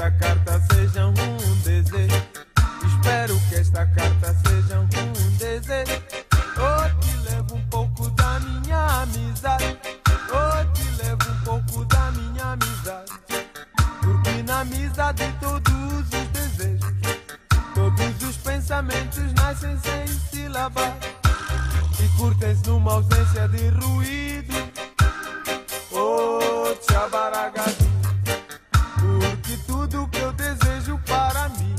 esta carta seja um desejo. Espero que esta carta seja um desejo. Oh, te levo um pouco da minha amizade. Oh, te levo um pouco da minha amizade. Porque na amizade todos os desejos, todos os pensamentos nascem sem sílabas e curtem-se numa ausência de ruído. Oh, tchabaragadi, porque tudo que eu desejo para mim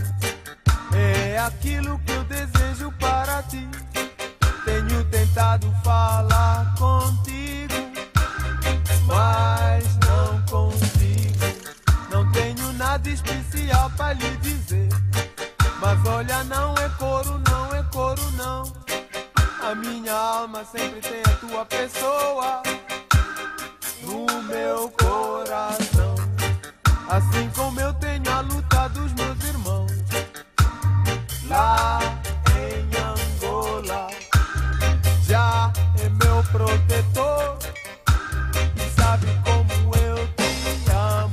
é aquilo que eu desejo para ti. Tenho tentado falar contigo, mas não consigo. Não tenho nada especial para lhe dizer, mas olha, não é coro, não é coro, não. A minha alma sempre tem a tua pessoa no meu coração. Assim como eu tenho a luta dos meus irmãos lá em Angola. Já é meu protetor e sabe como eu te amo.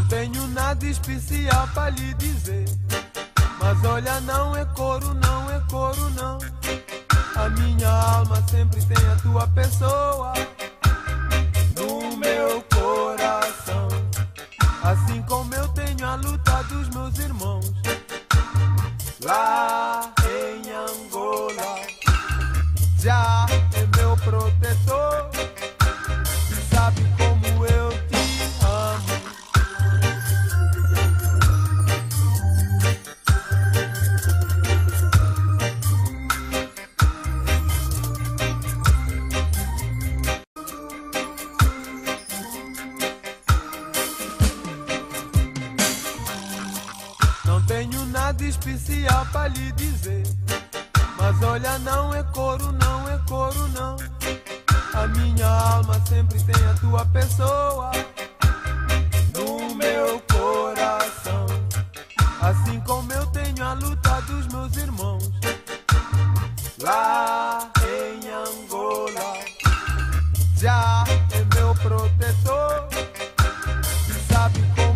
Tenho nada especial para lhe dizer, mas olha, não é coro, não é coro, não. A minha alma sempre tem a tua pessoa no meu coração. Assim como eu tenho a luta dos meus irmãos lá em Angola. Já é meu protetor e sabe como eu te amo. Tenho nada especial para lhe dizer, mas olha, não é coro, não é coro, não. A minha alma sempre tem a tua pessoa no meu coração. Assim como eu tenho a luta dos meus irmãos lá em Angola. Já é meu protetor e sabe como